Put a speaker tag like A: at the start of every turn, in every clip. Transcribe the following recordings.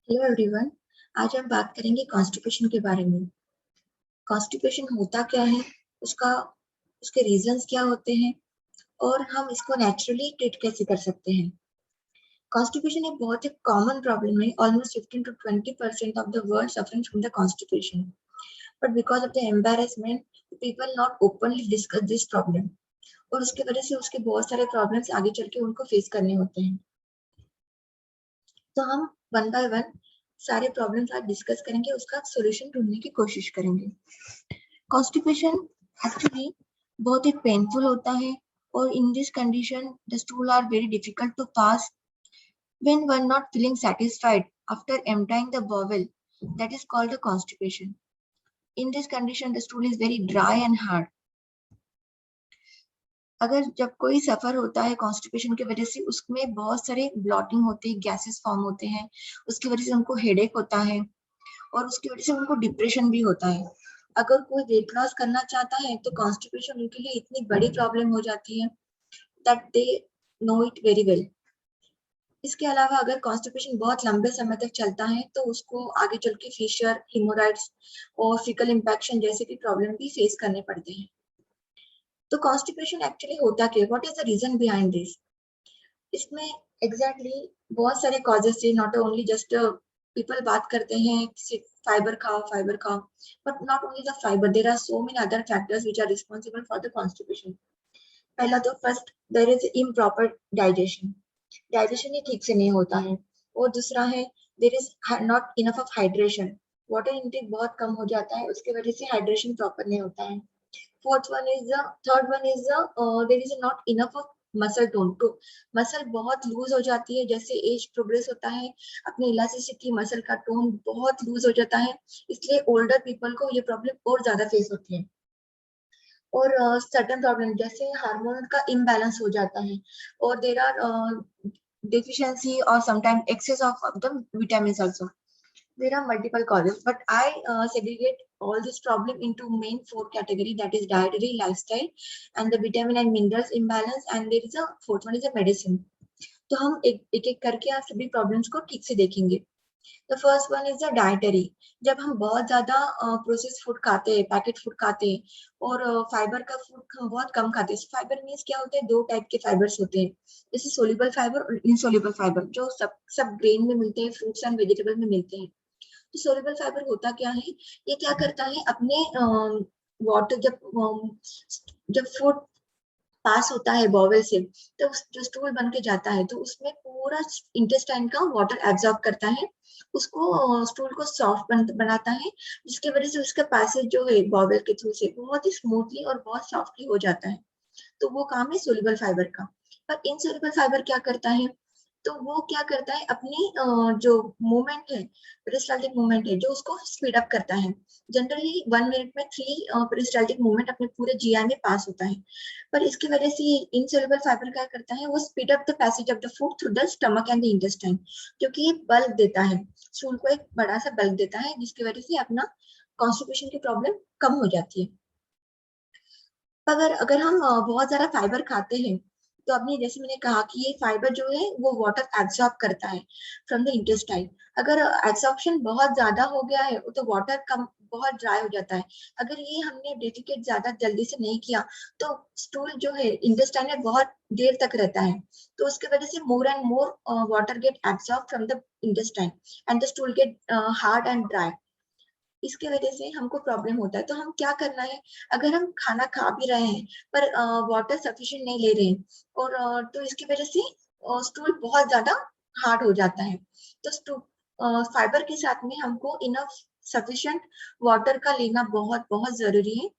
A: Hello everyone. आज हम बात करेंगे कॉन्स्टिपेशन के बारे में। कॉन्स्टिपेशन होता क्या है, उसका उसके रीजंस क्या होते हैं और हम इसको नेचुरली ट्रीट कैसे कर सकते हैं। कॉन्स्टिपेशन एक बहुत ही कॉमन प्रॉब्लम है। Almost 15 to 20% of the world suffering from the constipation, but because of the embarrassment people not openly discuss this problem, और उसके वजह से उसके बहुत सारे प्रॉब्लम्स आगे चल के उनको फेस करने होते हैं। तो हम वन बाय वन सारे प्रॉब्लम्स आज डिस्कस करेंगे, उसका सॉल्यूशन ढूंढने की कोशिश करेंगे। कॉन्स्टिपेशन एक्चुअली बहुत ही पेनफुल होता है, और in this condition the stool are very difficult to pass when one not feeling satisfied after emptying the bowel. That is called a constipation. In this condition the stool is very dry and hard. अगर जब कोई सफर होता है constipation की वजह से, उसमें बहुत सारे ब्लॉटिंग होते हैं, गैसेस फॉर्म होते हैं, उसकी वजह से उनको हेडेक होता है और उसकी वजह से उनको डिप्रेशन भी होता है। अगर कोई वेट लॉस करना चाहता है तो कॉन्स्टिपेशन उनके लिए इतनी बड़ी प्रॉब्लम हो जाती है that they know it very well. इसके अलावा अगर कॉन्स्टिपेशन बहुत लंबे समय तक चलता है तो उसको आगे चल के फिशर, हिमोराइड्स और फिकल इंफेक्शन जैसे भी प्रॉब्लम भी फेस करने पड़ते हैं। तो कॉन्स्टिपेशन एक्चुअली होता क्या है, what is the reason behind this? इसमें एग्जैक्टली बहुत सारे कॉजेस है। नॉट ओनली जस्ट पीपल बात करते हैं फाइबर खाओ, but not only the fibre, there are so many other factors which are responsible for the constipation. पहला तो first, there is improper digestion. Digestion ही ठीक से नहीं होता है। और दूसरा है, there is not enough of hydration. Water intake बहुत कम हो जाता है, उसके वजह से हाइड्रेशन प्रॉपर नहीं होता है। Third one is there is not enough of muscle tone. तो मसल बहुत लूज हो जाती है, जैसे एज प्रोग्रेस होता है अपने इलास्टिसिटी मसल का टोन बहुत लूज हो जाता है, इसलिए ओल्डर पीपल को ये प्रॉब्लम और ज्यादा फेस होती है। और सर्टेन प्रॉब्लम जैसे हार्मोन का इम्बैलेंस हो जाता है, और there are deficiency or sometimes excess of the vitamins also. There are multiple causes, but I segregate all this problem into main four category, that is dietary, lifestyle, and the vitamin and minerals imbalance, and there is a fourth one is a medicine. तो हम एक एक करके आप सभी problems को ठीक से देखेंगे। The first one is the dietary. जब हम बहुत ज्यादा प्रोसेस फूड खाते हैं, पैकेट फूड खाते हैं, और फाइबर का फूड हम बहुत कम खाते हैं। फाइबर मीन्स क्या होते हैं, दो टाइप के फाइबर्स होते हैं, जैसे सोल्यूबल फाइबर और इनसोल्यूबल फाइबर, जो सब ग्रेन में मिलते हैं, फ्रूट्स एंड वेजिटेबल में मिलते हैं। तो सोल्यूबल फाइबर होता क्या है, ये क्या करता है अपने वाटर, जब फूड पास होता है बॉवल से, तो जो स्टूल बन के जाता है तो उसमें पूरा इंटेस्टाइन का वाटर एब्जॉर्ब करता है, उसको स्टूल को सॉफ्ट बनाता है, जिसकी वजह से उसका पैसेज जो है बॉवल के थ्रू से बहुत ही स्मूथली और बहुत सॉफ्टली हो जाता है। तो वो काम है सोल्यूबल फाइबर का। पर इनसोल्यूबल फाइबर क्या करता है, तो वो क्या करता है अपनी जो मूवमेंट है, पेरिस्टाल्टिक मूवमेंट है, जो उसको स्पीड अप करता है। जनरली 1 मिनट में 3 पेरिस्टाल्टिक मूवमेंट अपने पूरे जीआई में पास होता है। पर इसकी वजह से इनसोल्यूबल फाइबर क्या करता है, वो speed up the passage of the food through the stomach and the intestine, क्योंकि ये बल्क देता है, स्टूल को एक बड़ा सा बल्क देता है, जिसकी वजह से अपना कॉन्स्टिपेशन की प्रॉब्लम कम हो जाती है। अगर अगर हम बहुत ज्यादा फाइबर खाते हैं, तो अपनी जैसे मैंने कहा कि ये फाइबर जो है वो वाटर एब्सॉर्ब करता है फ्रॉम द इंटेस्टाइन। अगर एब्सॉर्प्शन बहुत ज्यादा हो गया है तो वाटर कम, बहुत ड्राई हो जाता है। अगर ये हमने डेडिकेट ज्यादा जल्दी से नहीं किया तो स्टूल जो है इंटेस्टाइन में बहुत देर तक रहता है, तो उसकी वजह से more and more water get absorb from the intestine and the stool get hard and dry. इसके वजह से हमको प्रॉब्लम होता है। तो हम क्या करना है, अगर हम खाना खा भी रहे हैं पर वाटर सफिशिएंट नहीं ले रहे हैं, और तो इसकी वजह से स्टूल बहुत ज्यादा हार्ड हो जाता है। तो फाइबर के साथ में हमको इनफ सफिशिएंट वाटर का लेना बहुत बहुत जरूरी है,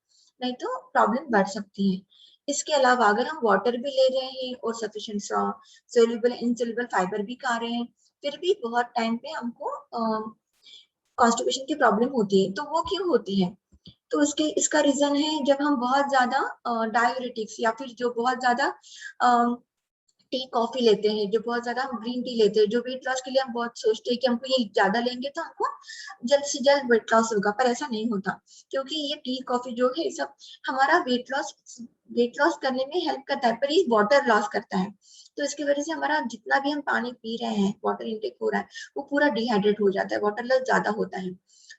A: नहीं तो प्रॉब्लम बढ़ सकती है। इसके अलावा अगर हम वाटर भी ले रहे हैं और सफिशिएंट सोल्यूबल इनसोल्यूबल फाइबर भी खा रहे हैं, फिर भी बहुत टाइम पे हमको कॉन्स्टिपेशन की प्रॉब्लम होती है। तो वो क्यों होती है, तो इसका रीजन है जब हम बहुत ज्यादा डाययूरेटिक्स या फिर जो बहुत ज्यादा टी कॉफी लेते हैं, जो बहुत ज्यादा हम ग्रीन टी लेते हैं, जो वेट लॉस के लिए हम बहुत सोचते हैं कि हमको ये ज्यादा लेंगे तो हमको जल्द से जल्द वेट लॉस होगा, पर ऐसा नहीं होता, क्योंकि ये टी कॉफी जो है सब हमारा वेट लॉस वेट लॉस करने में हेल्प करता है, पर ये वाटर लॉस करता है। तो इसकी वजह से हमारा जितना भी हम पानी पी रहे हैं, वाटर इंटेक हो रहा है, वो पूरा डिहाइड्रेट हो जाता है, वाटर लॉस ज्यादा होता है।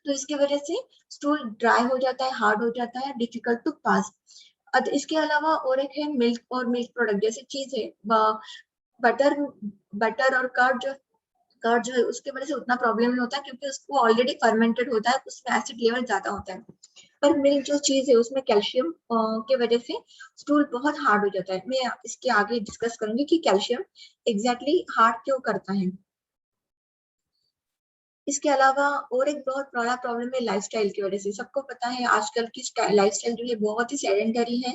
A: तो इसकी वजह से स्टूल ड्राई हो जाता है, हार्ड हो जाता है, डिफिकल्ट टू पास। इसके अलावा और एक है मिल्क और मिल्क प्रोडक्ट जैसे चीज है, बटर बटर और कर्ड जो है उसके वजह से उतना प्रॉब्लम नहीं होता, क्योंकि उसको ऑलरेडी फर्मेंटेड होता है, उसमें एसिड लेवल ज्यादा होता है। पर मिल्क जो चीज है उसमें कैल्शियम के वजह से स्टूल बहुत हार्ड हो जाता है। मैं इसके आगे डिस्कस करूंगी कि कैल्शियम एग्जैक्टली हार्ड क्यों करता है। इसके अलावा और एक बहुत बड़ा प्रॉब्लम है लाइफस्टाइल की वजह से। सबको पता है आजकल की लाइफस्टाइल जो है बहुत ही सेडेंटरी है,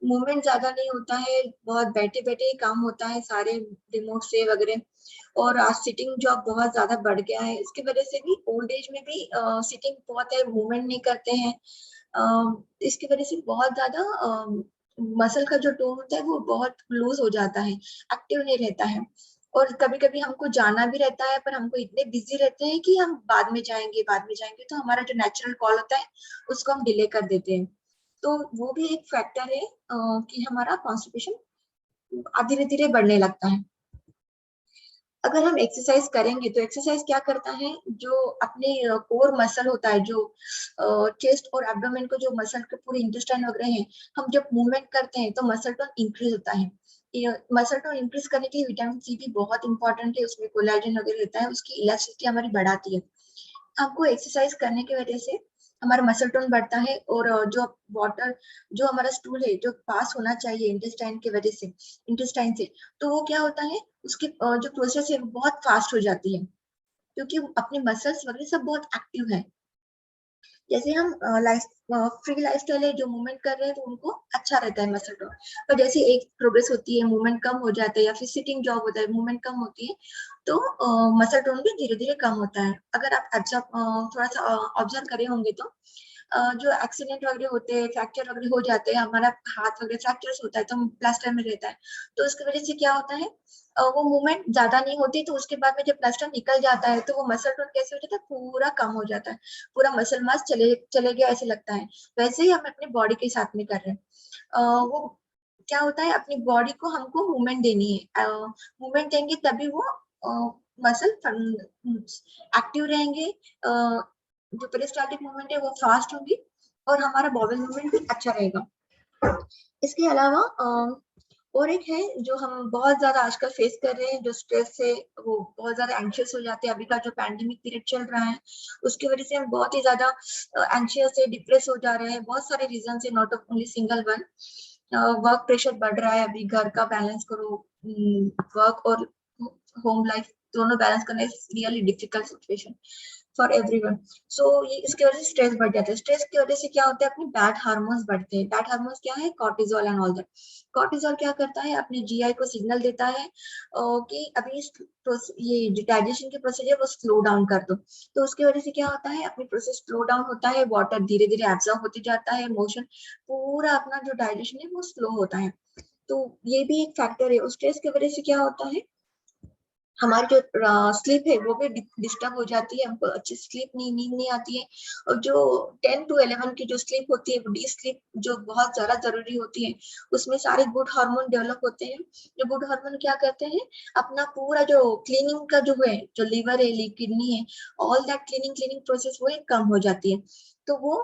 A: मूवमेंट ज्यादा नहीं होता है, बहुत बैठे बैठे ही काम होता है सारे रिमोट से वगैरह। और आज सिटिंग जॉब बहुत ज्यादा बढ़ गया है, इसकी वजह से भी ओल्ड एज में भी सिटिंग बहुत है, मूवमेंट नहीं करते हैं। इसकी वजह से बहुत ज्यादा मसल का जो टोन होता है वो बहुत लूज हो जाता है, एक्टिव नहीं रहता है। और कभी कभी हमको जाना भी रहता है, पर हमको इतने बिजी रहते हैं कि हम बाद में जाएंगे, तो हमारा जो नेचुरल कॉल होता है उसको हम डिले कर देते हैं। तो वो भी एक फैक्टर है कि हमारा कॉन्स्टिपेशन धीरे धीरे बढ़ने लगता है। अगर हम एक्सरसाइज करेंगे तो एक्सरसाइज क्या करता है, जो अपने कोर मसल होता है, जो चेस्ट और एब्डोमेन को जो मसल के पूरे इंटेस्टाइन वगैरह है, हम जब मूवमेंट करते हैं तो मसल टोन इंक्रीज होता है। मसल टोन इंक्रीज करने के लिए विटामिन सी भी बहुत इंपॉर्टेंट है, उसमें कोलेजन वगैरह रहता है, उसकी इलास्टिसिटी हमारी बढ़ाती है। आपको एक्सरसाइज करने की वजह से हमारा मसल टोन बढ़ता है, और जो वाटर जो हमारा स्टूल है जो पास होना चाहिए इंटेस्टाइन की वजह से, इंटेस्टाइन से, तो वो क्या होता है, उसकी जो प्रोसेस है वो बहुत फास्ट हो जाती है, क्योंकि अपने मसल्स वगैरह सब बहुत एक्टिव है। जैसे हम लाइफ फ्री लाइफ स्टाइल है, जो मूवमेंट कर रहे हैं तो उनको अच्छा रहता है मसल टोन। पर जैसे एक प्रोग्रेस होती है, मूवमेंट कम हो जाता है, या फिर सिटिंग जॉब होता है, मूवमेंट कम होती है, तो मसल टोन भी धीरे धीरे कम होता है। अगर आप थोड़ा सा ऑब्जर्व करे होंगे तो जो एक्सीडेंट वगैरह होते हैं, फ्रैक्चर वगैरह हो जाते हैं, हमारा हाथ वगैरह फ्रैक्चर होता है तो हम प्लास्टर में रहता है, तो उसकी वजह से क्या होता है, वो मूवमेंट ज्यादा नहीं होती, तो उसके बाद में जब प्लास्टर निकल जाता है तो वो मसल टोन कैसे हो जाता है, पूरा कम हो जाता है, पूरा मसल मास चले चले गया ऐसे लगता है। वैसे ही हम अपने बॉडी के साथ में कर रहे हैं। वो क्या होता है, अपनी बॉडी को हमको मूवमेंट देनी है, मूवमेंट देंगे तभी वो मसल एक्टिव रहेंगे, जो पेरिस्टाल्टिक मूवमेंट है वो फास्ट होगी, और हमारा बॉबल मूवमेंट भी अच्छा रहेगा। इसके अलावा और एक है जो हम बहुत ज्यादा आजकल फेस कर रहे हैं, जो स्ट्रेस है, वो बहुत ज्यादा एंशियस हो जाते हैं। अभी का जो पैंडेमिक पीरियड चल रहा है उसकी वजह से हम बहुत ही ज्यादा एंशियस है, डिप्रेस हो जा रहे हैं, बहुत सारे रीजन है, not only single one. Work pressure बढ़ रहा है, अभी घर का बैलेंस करो, वर्क और होम लाइफ दोनों बैलेंस करना is really difficult situation for everyone. So ये इसकी वजह से स्ट्रेस बढ़ जाता है। स्ट्रेस की वजह से क्या होता है, अपनी बैड हार्मोन्स बढ़ते हैं। बैड हार्मोन्स क्या है, cortisol and all that. Cortisol क्या करता है, अपने जीआई को सिग्नल देता है कि अभी ये डाइजेशन के प्रोसीजर वो स्लो डाउन कर दो। तो उसकी वजह से क्या होता है, अपनी प्रोसेस स्लो डाउन होता है, वाटर धीरे धीरे एब्जॉर्ब होते जाता है, मोशन पूरा अपना जो डाइजेशन है वो स्लो होता है। तो ये भी एक फैक्टर है। स्ट्रेस की वजह से क्या होता है, हमारी जो स्लीप है वो भी डिस्टर्ब हो जाती है, हमको अच्छी स्लीप नींद नहीं आती है। और जो 10 to 11 की जो स्लीप होती है, वो डी स्लीप जो बहुत ज्यादा जरूरी होती है, उसमें सारे गुड हार्मोन डेवलप होते हैं। जो गुड हार्मोन क्या करते हैं, अपना पूरा जो क्लीनिंग का जो है, जो लिवर है, किडनी है, ऑल दैट क्लीनिंग प्रोसेस वो कम हो जाती है। तो वो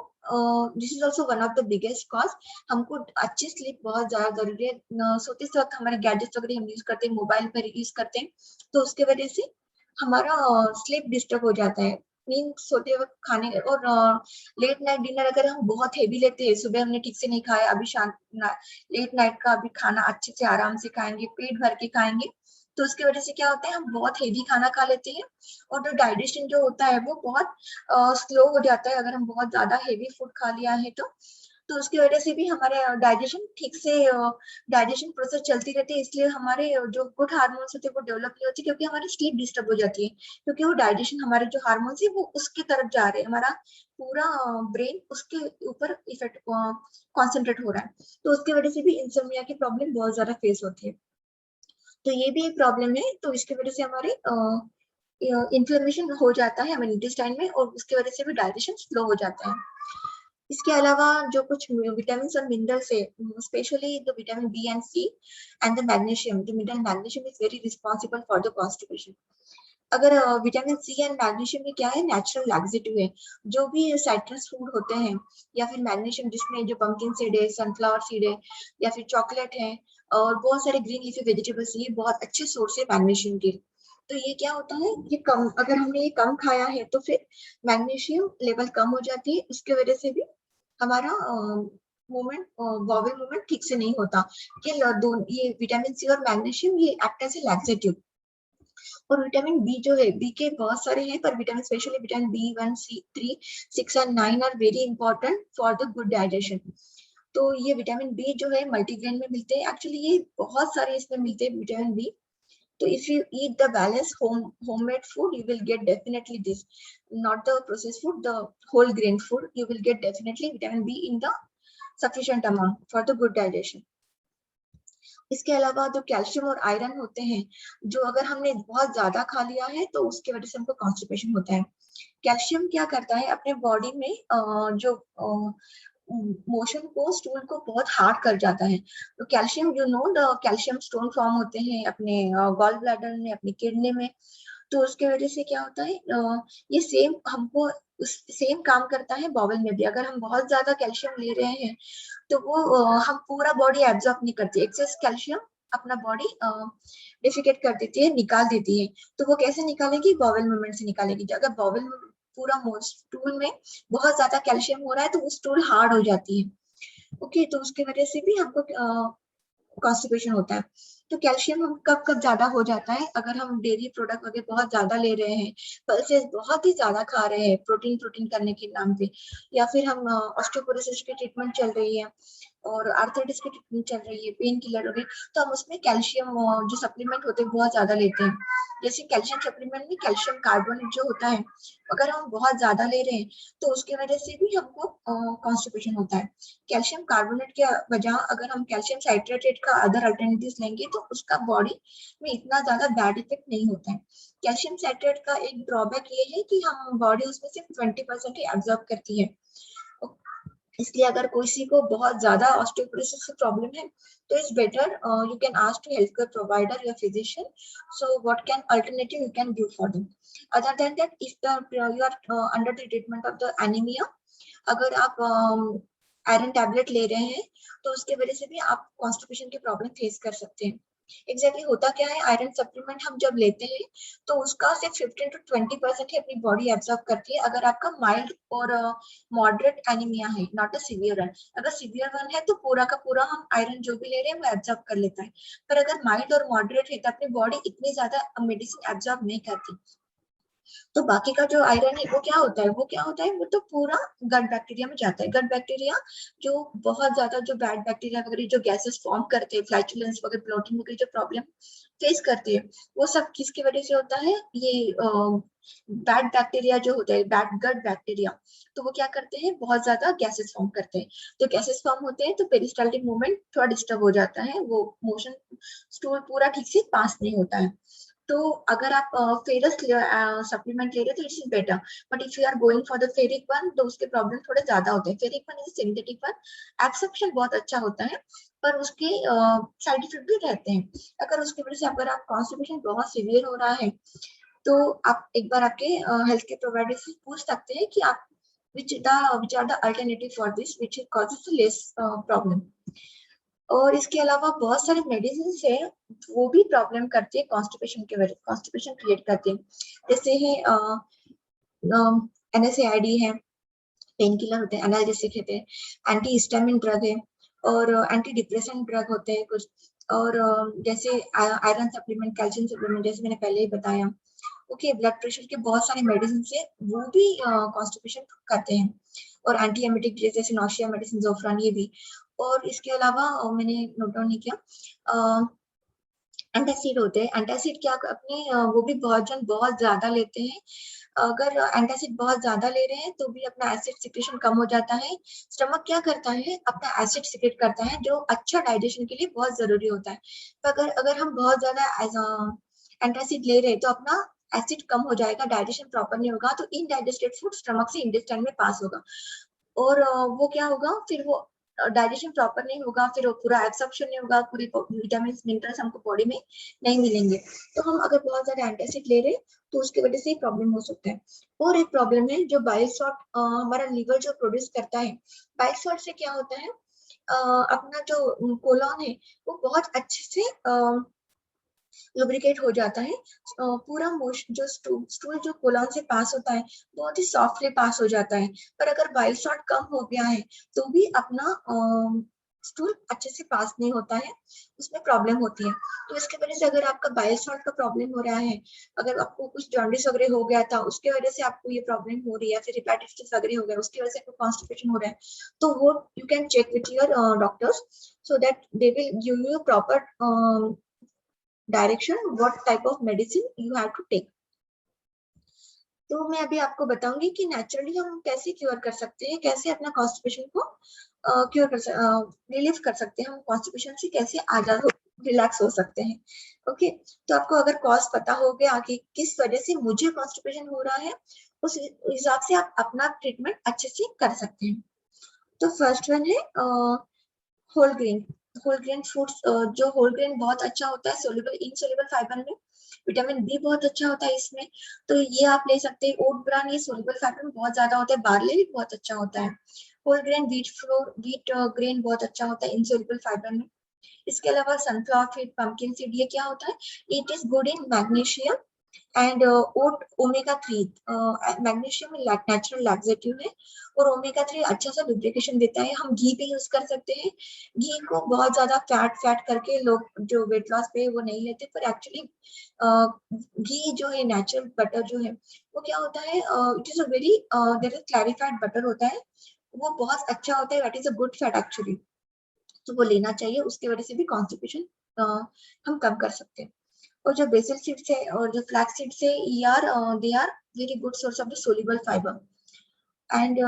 A: this is also one of the biggest cause. हमको अच्छी स्लीप बहुत ज्यादा जरूरी है। सोते वक्त हमारे गैजेट्स वगैरह हम यूज करते हैं, मोबाइल पर यूज करते हैं, तो उसके वजह से हमारा स्लीप डिस्टर्ब हो जाता है। नींद सोते वक्त खाने और लेट नाइट डिनर अगर हम बहुत हेवी लेते हैं, सुबह हमने ठीक से नहीं खाया, अभी शाम लेट नाइट का अभी खाना अच्छे से आराम से खाएंगे, पेट भर के खाएंगे, तो उसकी वजह से क्या होता है, हम बहुत हेवी खाना खा लेते हैं, और जो डाइजेशन जो होता है वो बहुत स्लो हो जाता है। अगर हम बहुत ज्यादा हेवी फूड खा लिया है तो उसकी वजह से भी हमारे डाइजेशन ठीक से डाइजेशन प्रोसेस चलती रहती है, इसलिए हमारे जो गुड हार्मोन्स होते हैं वो डेवलप नहीं होती, क्योंकि हमारी स्लीप डिस्टर्ब हो जाती है, क्योंकि वो डाइजेशन हमारे जो हार्मोन्स है वो उसके तरफ जा रहे हैं, हमारा पूरा ब्रेन उसके ऊपर इफेक्ट कॉन्सेंट्रेट हो रहा है, तो उसकी वजह से भी इंसोम्निया की प्रॉब्लम बहुत ज्यादा फेस होती है। तो ये भी एक प्रॉब्लम है, तो इसकी वजह से हमारे इन्फ्लेमेशन हो जाता है हमारे इंटेस्टाइन में, और उसकी वजह से भी डाइजेशन स्लो हो जाता है। इसके अलावा जो कुछ विटामिन और मिनरल्स है, specially the vitamin B and C and the magnesium, the mineral magnesium is very responsible for the constipation. अगर विटामिन सी एंड मैग्नीशियम में क्या है, नेचुरल लैक्सेटिव है। जो भी साइट्रस फूड होते हैं या फिर मैग्नीशियम जिसमें जो पंकिन सीड है, सनफ्लावर सीड है या फिर चॉकलेट है और बहुत सारे ग्रीन लीफी वेजिटेबल्स, ये बहुत अच्छे सोर्स है मैग्नीशियम के। तो ये क्या होता है, ये कम, अगर हमने ये कम खाया है तो फिर मैग्नीशियम लेवल कम हो जाती है, उसके वजह से भी हमारा मूवमेंट, बॉबल मूवमेंट ठीक से नहीं होता। ये विटामिन सी और मैग्नीशियम ये एक्ट एज ए लैक्सेटिव। और विटामिन बी जो है, बी के बहुत सारे हैं, पर vitamin specially vitamin B1, C3, 6 and 9 are very important for the good digestion. तो ये विटामिन बी जो है मल्टीग्रेन में मिलते हैं, एक्चुअली ये बहुत सारे इसमें मिलते हैं विटामिन बी। तो if you eat the balanced homemade food, you will get definitely this, not the processed food, the whole grain food, you will get definitely vitamin B in the sufficient amount for the good digestion. इसके अलावा जो calcium और iron होते हैं, जो अगर हमने बहुत ज्यादा खा लिया है तो उसकी वजह से हमको कॉन्स्टिपेशन होता है। कैल्शियम क्या करता है अपने बॉडी में, जो मोशन को, स्टूल को बहुत हार्ड कर जाता है। तो calcium, you know, the calcium stone form होते हैं अपने गॉल ब्लैडर में, अपनी किडनी में। तो उसके वजह से क्या होता है, ये सेम हमको सेम काम करता है बॉवल में भी। अगर हम बहुत ज्यादा कैल्शियम ले रहे हैं तो वो हम पूरा बॉडी एब्जॉर्ब नहीं करती, एक्सेस कैल्शियम अपना बॉडी डिफिकेट कर देती है, निकाल देती है। तो वो कैसे निकालेगी, बॉवल मूवमेंट से निकालेगी। अगर बॉवल पूरा स्टूल में बहुत ज्यादा कैल्शियम हो रहा है तो वो स्टूल हार्ड हो जाती है। ओके, तो उसके वजह से भी हमको कॉन्स्टिपेशन होता है। तो कैल्शियम हम कब कब ज्यादा हो जाता है, अगर हम डेयरी प्रोडक्ट वगैरह बहुत ज्यादा ले रहे हैं, पल्सेस बहुत ही ज्यादा खा रहे हैं प्रोटीन प्रोटीन करने के नाम पे, या फिर हम ऑस्टियोपोरोसिस की ट्रीटमेंट चल रही है और आर्थराइटिस की ट्रीटमेंट चल रही है, पेन किलर वगैरह, तो हम उसमें कैल्शियम जो सप्लीमेंट होते हैं बहुत ज्यादा लेते हैं। जैसे कैल्शियम सप्लीमेंट में कैल्शियम कार्बोनेट जो होता है, अगर हम बहुत ज्यादा ले रहे हैं तो उसकी वजह से भी हमको कॉन्स्टिपेशन होता है। कैल्शियम कार्बोनेट के बजाय अगर हम कैल्शियम साइट्रेटेट का अदर अल्टरनेटिव्स लेंगे तो उसका बॉडी में इतना ज्यादा बैड इफेक्ट नहीं होता है। कैल्शियम साइट्रेट का एक ड्रॉबैक ये है कि हम बॉडी उसमें सिर्फ 20% ही एब्जॉर्ब करती है। इसलिए अगर किसी को बहुत ज्यादा ऑस्टियोपोरोसिस की प्रॉब्लम है तो it's better you can ask to health care provider या physician, so what can alternative you can give for them. Other than that, if the you are under the treatment of the anaemia, अगर आप iron tablet ले रहे हैं तो उसके वजह से भी आप कॉन्स्टिपेशन की प्रॉब्लम फेस कर सकते हैं। एग्जैक्टली होता क्या है, आयरन सप्लीमेंट हम जब लेते हैं तो उसका सिर्फ 15 to 20% ही अपनी बॉडी एब्जॉर्ब करती है, अगर आपका माइल्ड और मॉडरेट एनीमिया है, नॉट अ सीवियर वन। अगर सीवियर वन है तो पूरा का पूरा हम आयरन जो भी ले रहे हैं वो एब्जॉर्ब कर लेता है, पर अगर माइल्ड और मॉडरेट है तो अपनी बॉडी इतनी ज्यादा मेडिसिन एब्जॉर्ब नहीं करती। तो बाकी का जो आयरन है वो क्या होता है, वो क्या होता है, वो तो पूरा गट बैक्टीरिया में जाता है। गट बैक्टीरिया जो बहुत ज्यादा जो बैड बैक्टीरिया वगैरह जो गैसेस फॉर्म करते हैं, फ्लैचुलेंस वगैरह, ब्लोटिंग वगैरह जो प्रॉब्लम फेस करती है, वो सब किसकी वजह से होता है, ये बैड बैक्टीरिया जो होता है, बैड गट बैक्टीरिया। तो वो क्या करते हैं, बहुत ज्यादा गैसेस फॉर्म करते हैं। तो गैसेस फॉर्म होते हैं तो पेरिस्टाल्टिक मूवमेंट थोड़ा डिस्टर्ब हो जाता है, वो मोशन, स्टूल पूरा ठीक से पास नहीं होता है। तो अगर आप फेरस सप्लीमेंट ले रहे हैं तो it's better, but if you are going for the ferric one तो उसके प्रॉब्लम थोड़े ज्यादा होते हैं। Ferric one is synthetic one, absorption बहुत अच्छा होता है पर उसके साइड इफेक्ट भी रहते हैं। अगर उसकी वजह से अगर आप कॉन्स्टिपेशन बहुत सीवियर हो रहा है तो आप एक बार आपके हेल्थ के प्रोवाइडर से पूछ सकते हैं कि आप which are the alternative for this which causes less problem। और इसके अलावा बहुत सारे मेडिसिन है वो भी प्रॉब्लम करते हैं, कॉन्स्टिपेशन के वजह, कॉन्स्टिपेशन क्रिएट करते हैं। जैसे है NSAID है, पेन किलर होते हैं, एनाल्जेसिक होते हैं, एंटी हिस्टामिन ड्रग है और एंटी डिप्रेशन ड्रग होते हैं कुछ। और जैसे आयरन सप्लीमेंट, कैल्शियम सप्लीमेंट, जैसे मैंने पहले ही बताया। ओके, ब्लड प्रेशर के बहुत सारे मेडिसिन है वो भी कॉन्स्टिपेशन करते हैं। और एंटी एमिटिक जैसे नोशिया मेडिसिन, जोफ्रान, ये भी। और इसके अलावा मैंने नोट डाउन नहीं किया, एंटासिड होते हैं। एंटासिड क्या अपने वो भी बहुत जन बहुत ज्यादा लेते हैं। अगर एंटासिड बहुत ज्यादा ले रहे हैं तो भी अपना एसिड सिक्रेशन कम हो जाता है। स्टमक क्या करता है, अपना एसिड सिक्रेट करता है जो अच्छा डाइजेशन के लिए बहुत जरूरी होता है। तो अगर अगर हम बहुत ज्यादा एंटासिड ले रहे हैं तो अपना एसिड कम हो जाएगा, डाइजेशन प्रॉपर नहीं होगा, तो इनडाइजेस्टेड फूड स्टमक से इंटेस्टाइन में पास होगा। और वो क्या होगा, फिर वो डाइजेशन प्रॉपर नहीं होगा, फिर वो पूरा एब्सॉर्प्शन नहीं होगा, पूरी विटामिन मिनरल्स हमको बॉडी में नहीं मिलेंगे। तो हम अगर बहुत ज्यादा एंटासिड ले रहे हैं तो उसकी वजह से प्रॉब्लम हो सकता है। और एक प्रॉब्लम है जो बाइल सॉल्ट हमारा लीवर जो प्रोड्यूस करता है, बाइल सॉल्ट से क्या होता है, अपना जो कोलॉन है वो बहुत अच्छे से लुब्रिकेट हो जाता है। पूरा मोशन जो स्टूल जो कोलॉन से पास होता है बहुत ही सॉफ्टली पास हो जाता है। पर अगर बाइल सॉल्ट कम हो गया है तो भी अपना स्टूल अच्छे से पास नहीं होता है, उसमें प्रॉब्लम होती है। तो इसकी वजह से अगर आपका बाइल सॉल्ट का प्रॉब्लम हो रहा है, अगर आपको कुछ जॉन्डिस वगैरह हो गया था उसके वजह से आपको ये प्रॉब्लम हो रही है, फिर हेपेटाइटिस वगैरह हो गया उसकी वजह से आपको कॉन्स्टिपेशन हो रहा है, तो वो you can check with your doctors so that they will give you proper direction what type of medicine you have to take. तो मैं अभी आपको बताऊंगी कि नेचुरली हम कैसे क्योर कर सकते हैं, कैसे अपना कॉन्स्टिपेशन को क्योर कर रिलीव कर सकते हैं, हम कॉन्स्टिपेशन से कैसे आजाद हो रिलैक्स हो सकते हैं। ओके, तो आपको अगर कॉज पता हो गया कि किस वजह से मुझे कॉन्स्टिपेशन हो रहा है, उस हिसाब से आप अपना ट्रीटमेंट अच्छे से कर सकते हैं। तो फर्स्ट वन है whole grain. Whole grain fruits, जो होल ग्रेन बहुत अच्छा होता है सोल्यूबल इनसोल्यूबल फाइबर में, विटामिन बी बहुत अच्छा होता है इसमें, तो ये आप ले सकते हैं। ओट ब्रान ये सोल्यूबल फाइबर में बहुत ज्यादा होता है, बार्ले भी बहुत अच्छा होता है। Whole grain wheat flour, wheat grain बहुत अच्छा होता है इनसोल्यूबल फाइबर में। इसके अलावा सनफ्लावर सीड, पंपकिन सीड, ये क्या होता है, it is good in magnesium and oat omega 3। Magnesium natural laxative है और ओमेगा 3 अच्छा सा लुब्रिकेशन देता है। हम घी भी यूज कर सकते हैं। घी को बहुत ज्यादा फैट करके लोग जो वेट लॉस पे वो नहीं लेते, पर एक्चुअली घी जो है नेचुरल बटर जो है वो क्या होता है, it is a very there is clarified butter होता है, वो बहुत अच्छा होता है, that is a good fat actually, तो वो लेना चाहिए, उसकी वजह से भी कॉन्स्टिपेशन हम कम कर सकते हैं। और जो बेसल सीड्स है और जो फ्लैक्स सीड्स है, they are very good source of the soluble fibre. And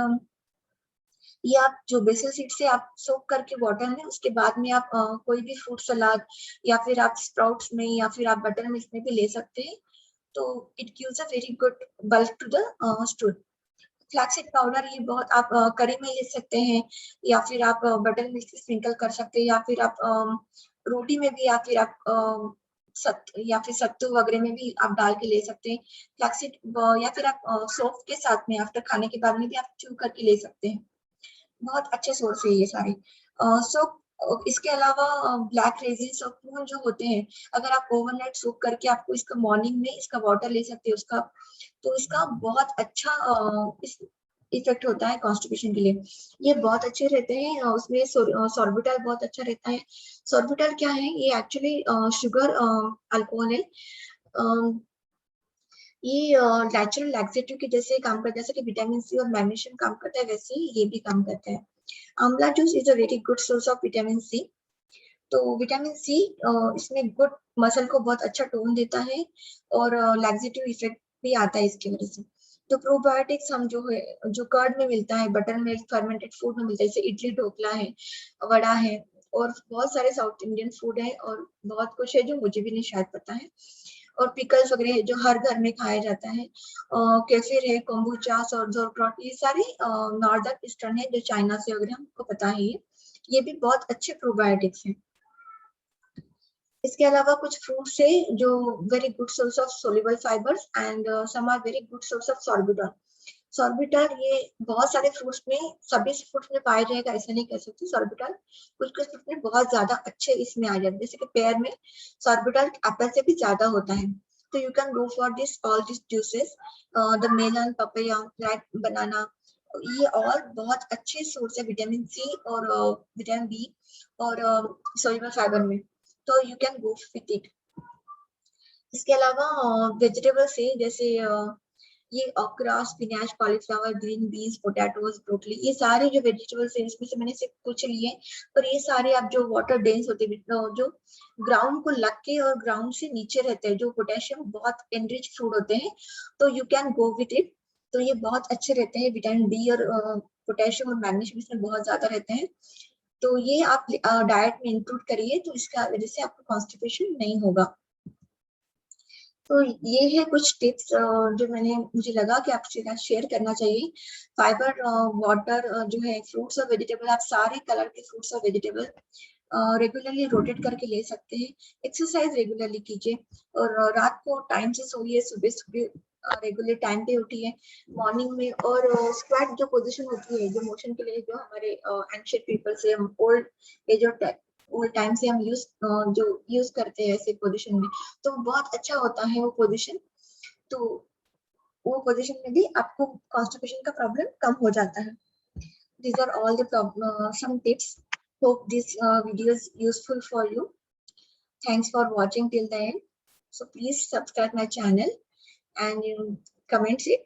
A: ये आप जो बेसल सीड से आप सोक करके वाटर में, उसके बाद में आप कोई भी फ्रूट सलाद या फिर आप स्प्राउट्स में या फिर आप बटर मिल्क में भी ले सकते हैं, तो it gives a very good bulk to the stool. Flaxseed powder ये बहुत आप करी में ले सकते हैं, या फिर आप बटर मिल्क से स्प्रिंकल कर सकते हैं, या फिर आप रोटी में भी, या फिर आप या फिर सत्तू वगैरह में भी आप डाल के ले सकते हैं फ्लैक्सीड, या फिर आप सॉफ्ट के साथ में आफ्टर खाने के बाद में भी आप च्यू करके ले सकते हैं। बहुत अच्छे सोर्स है ये सारे। सो इसके अलावा ब्लैक रेजिन ऑफ प्रून जो होते हैं, अगर आप ओवरनाइट सोक करके आपको इसका मॉर्निंग में इसका वाटर ले सकते हैं उसका, तो इसका बहुत अच्छा इफेक्ट होता है कॉन्स्टिपेशन के लिए। ये बहुत अच्छे रहते हैं, उसमें सॉर्बिटल बहुत अच्छा रहता है। सॉर्बिटल क्या है, ये एक्चुअली शुगर अल्कोहल है। ये नेचुरल लैक्सेटिव के जैसे काम करता है, जैसे कि विटामिन सी और मैग्नीशियम काम करता है, वैसे ही ये भी काम करता है। Amla juice is a very good source of vitamin C. तो विटामिन सी इसमें गुड मसल को बहुत अच्छा टोन देता है और लैक्सेटिव इफेक्ट भी आता है इसकी वजह से। तो प्रोबायोटिक्स हम जो है, जो कर्ड में मिलता है, बटर मिल्क, फर्मेंटेड फूड में मिलता है, जैसे इडली, ढोकला है, वड़ा है, और बहुत सारे साउथ इंडियन फूड है, और बहुत कुछ है जो मुझे भी नहीं शायद पता है, और पिकल्स वगैरह है जो हर घर में खाया जाता है। केफिर है, कोम्बुचा, सौरजोरक्रॉट, ये सारे नॉर्दर्न ईस्टर्न है जो चाइना से वगैरह हमको पता है। ये भी बहुत अच्छे प्रोबायोटिक्स हैं। इसके अलावा कुछ फ्रूट्स है जो very good source of soluble fibres and some are very good source of sorbitol. Sorbitol ये बहुत सारे फ्रूट्स में, सभी फ्रूट्स में पाया जाएगा ऐसा नहीं कह सकती। सॉर्बिटल कुछ कुछ फ्रूट में बहुत ज्यादा अच्छे इसमें आ जाते, जैसे कि पेयर में सॉर्बिटल एप्पल से भी ज्यादा होता है। तो you can go for this all this juices, the melon, papaya, red banana, ये और बहुत अच्छे सोर्स है विटामिन सी और विटामिन बी और सोल्यूबल फाइबर में, तो you can go with it. इसके अलावा वेजिटेबल्स है, जैसे ये okra, spinach, cauliflower, green beans, potatoes, broccoli, ये सारे जो वेजिटेबल्स हैं इसमें से मैंने सिर्फ कुछ लिए, पर ये सारे आप जो वाटर डेंस होते हैं, जो ग्राउंड को लग के और ग्राउंड से नीचे रहते हैं, जो पोटेशियम बहुत एनरिच फूड होते हैं, तो you can go with it. तो ये बहुत अच्छे रहते हैं, विटामिन डी और पोटेशियम और मैग्नीशियम इसमें बहुत ज्यादा रहते हैं, तो ये आप डाइट में इंक्लूड करिए, तो इसका वजह से आपको कॉन्स्टिपेशन नहीं होगा। तो ये है कुछ टिप्स जो मुझे लगा कि आपके साथ शेयर करना चाहिए। फाइबर, वाटर, जो है फ्रूट्स और वेजिटेबल, आप सारे कलर के फ्रूट्स और वेजिटेबल रेगुलरली रोटेट करके ले सकते हैं। एक्सरसाइज रेगुलरली कीजिए और रात को टाइम से सोइए, सुबह सुबह रेगुलर टाइम पे उठिए मॉर्निंग में। और स्क्वाट जो पोजीशन होती है, जो मोशन के लिए जो हमारे एंशिएंट पीपल से हम ओल्ड एज और ओल्ड टाइम से हम यूज करते हैं ऐसे पोजीशन में, तो बहुत अच्छा होता है वो पोजीशन। तो वो पोजीशन में भी आपको कॉन्स्टिपेशन का प्रॉब्लम कम हो जाता है। These are all the some tips. Hope this video is useful for you. Thanks for watching till the end. So please subscribe my channel and you comment it.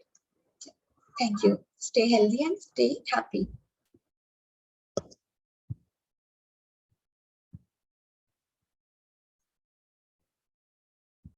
A: Thank you. Stay healthy and stay happy.